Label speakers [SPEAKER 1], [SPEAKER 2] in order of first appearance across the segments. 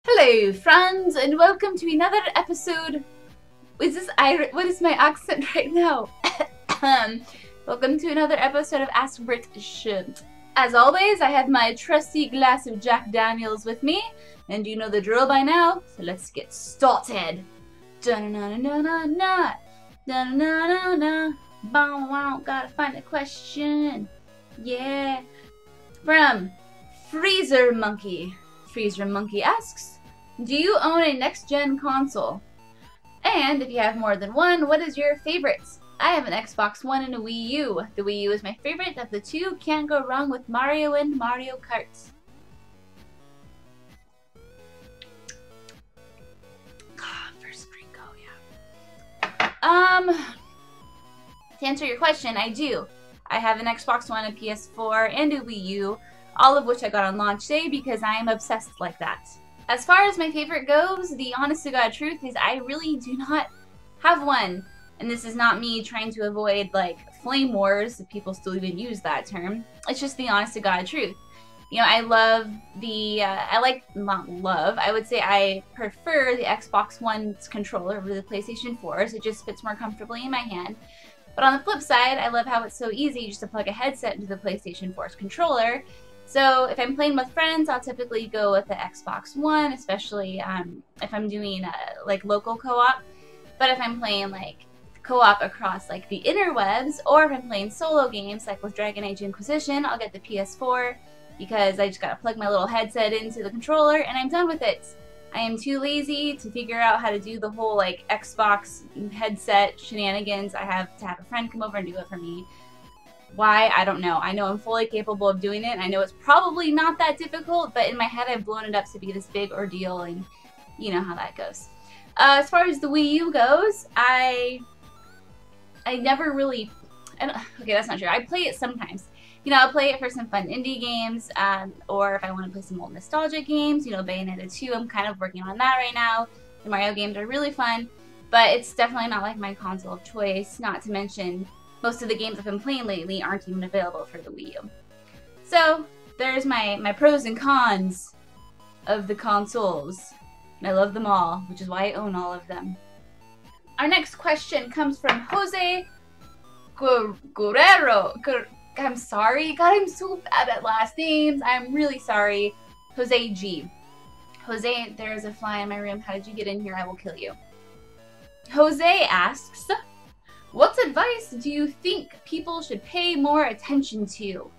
[SPEAKER 1] Hello, friends, and welcome to another episode. Is this Irish? What is my accent right now? Welcome to another episode of Ask Britt Shit. As always, I have my trusty glass of Jack Daniels with me, and you know the drill by now. So let's get started. Da-na-na-na-na-na, da-na-na-na-na. Bow wow, gotta find a question. Yeah, from Freezer Monkey. Freezer Monkey asks, do you own a next-gen console? And if you have more than one, what is your favorite? I have an Xbox One and a Wii U. The Wii U is my favorite of the two. Can't go wrong with Mario and Mario Kart. First drink, oh yeah. To answer your question, I do. I have an Xbox One, a PS4, and a Wii U, all of which I got on launch day because I am obsessed like that. As far as my favorite goes, the honest to God truth is I really do not have one. And this is not me trying to avoid like flame wars, if people still even use that term. It's just the honest to God truth. You know, I love the, I would say I prefer the Xbox One's controller over the PlayStation 4's. It just fits more comfortably in my hand. But on the flip side, I love how it's so easy just to plug a headset into the PlayStation 4's controller. So if I'm playing with friends, I'll typically go with the Xbox One, especially if I'm doing like local co-op. But if I'm playing like co-op across like the interwebs, or if I'm playing solo games like with Dragon Age Inquisition, I'll get the PS4 because I just gotta plug my little headset into the controller and I'm done with it. I am too lazy to figure out how to do the whole like Xbox headset shenanigans. I have to have a friend come over and do it for me. Why? I don't know. I know I'm fully capable of doing it. I know it's probably not that difficult, but in my head I've blown it up to be this big ordeal, and you know how that goes. As far as the Wii U goes, I never really... okay, that's not true. I play it sometimes. You know, I'll play it for some fun indie games, or if I want to play some old nostalgic games, you know, Bayonetta 2, I'm kind of working on that right now. The Mario games are really fun, but it's definitely not like my console of choice, not to mention most of the games I've been playing lately aren't even available for the Wii U. So, there's my pros and cons of the consoles. And I love them all, which is why I own all of them. Our next question comes from Jose Guerrero. I'm sorry. God, I'm so bad at last names. I'm really sorry. Jose G. Jose, there is a fly in my room. How did you get in here? I will kill you. Jose asks, what advice do you think people should pay more attention to?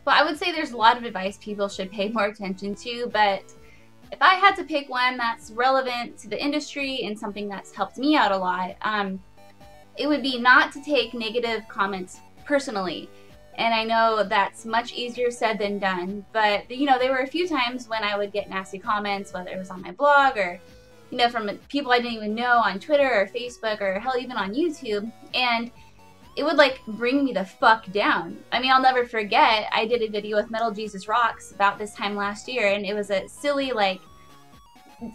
[SPEAKER 1] Well, I would say there's a lot of advice people should pay more attention to, but if I had to pick one that's relevant to the industry and something that's helped me out a lot, it would be not to take negative comments personally. And I know that's much easier said than done, but you know, there were a few times when I would get nasty comments, whether it was on my blog or, you know, from people I didn't even know on Twitter or Facebook or hell, even on YouTube, and it would like bring me the fuck down. I mean, I'll never forget, I did a video with Metal Jesus Rocks about this time last year, and it was a silly like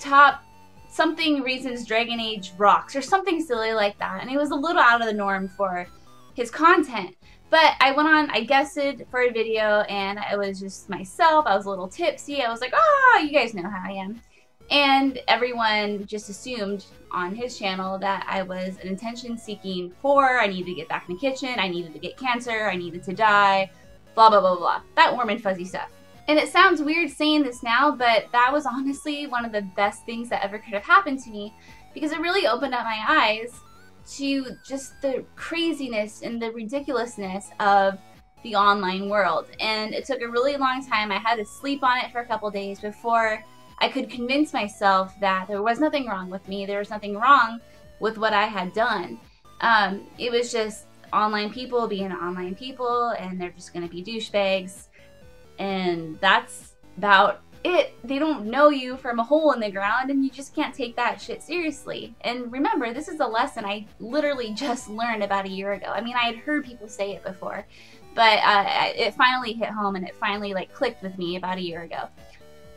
[SPEAKER 1] top something reasons Dragon Age rocks or something silly like that, and it was a little out of the norm for his content. But I went on, I guested for a video, and I was just myself. I was a little tipsy. I was like, you guys know how I am. And everyone just assumed on his channel that I was an attention-seeking whore. I needed to get back in the kitchen. I needed to get cancer. I needed to die. Blah, blah, blah, blah. That warm and fuzzy stuff. And it sounds weird saying this now, but that was honestly one of the best things that ever could have happened to me, because it really opened up my eyes to just the craziness and the ridiculousness of the online world. And it took a really long time. I had to sleep on it for a couple days before I could convince myself that there was nothing wrong with me. There was nothing wrong with what I had done. It was just online people being online people, and they're just going to be douchebags. And that's about it. They don't know you from a hole in the ground, and you just can't take that shit seriously. And remember, this is a lesson I literally just learned about a year ago. I mean, I had heard people say it before, but it finally hit home, and it finally like clicked with me about a year ago.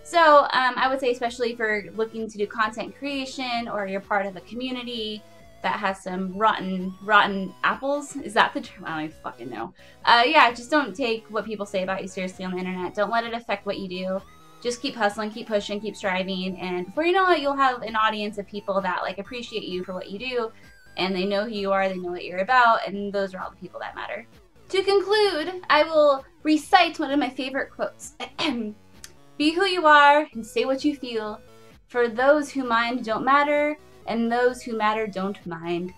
[SPEAKER 1] So I would say, especially for looking to do content creation, or you're part of a community that has some rotten apples. Is that the term? I don't even fucking know. Yeah, just don't take what people say about you seriously on the internet. Don't let it affect what you do. just keep hustling, keep pushing, keep striving, and before you know it, you'll have an audience of people that like appreciate you for what you do, and they know who you are, they know what you're about, and those are all the people that matter. To conclude, I will recite one of my favorite quotes. Be who you are and say what you feel, for those who mind don't matter, and those who matter don't mind.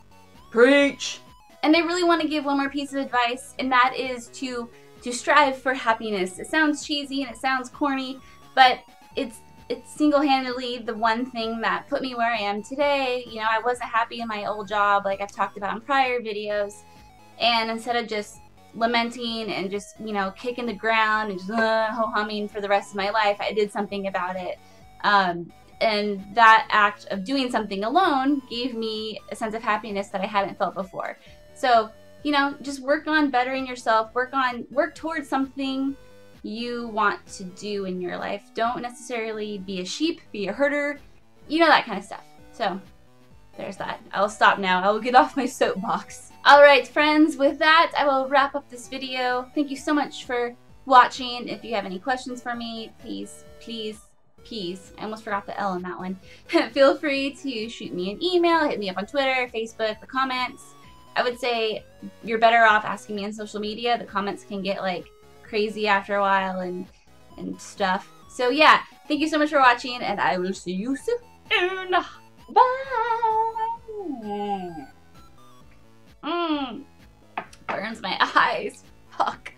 [SPEAKER 1] Preach! And I really want to give one more piece of advice, and that is to strive for happiness. It sounds cheesy and it sounds corny, but it's single-handedly the one thing that put me where I am today. You know, I wasn't happy in my old job like I've talked about in prior videos, and instead of just lamenting and just, you know, kicking the ground and just ho-humming for the rest of my life, I did something about it. And that act of doing something alone gave me a sense of happiness that I hadn't felt before. So, you know, just work on bettering yourself, work towards something you want to do in your life. Don't necessarily be a sheep, be a herder, you know, that kind of stuff. So there's that. I'll stop now. I will get off my soapbox. Alright friends, with that I will wrap up this video. Thank you so much for watching. If you have any questions for me, please, I almost forgot the L in that one. Feel free to shoot me an email, hit me up on Twitter, Facebook, the comments. I would say you're better off asking me on social media. The comments can get like crazy after a while and stuff. So yeah, thank you so much for watching, and I will see you soon. Bye! Burns my eyes. Fuck.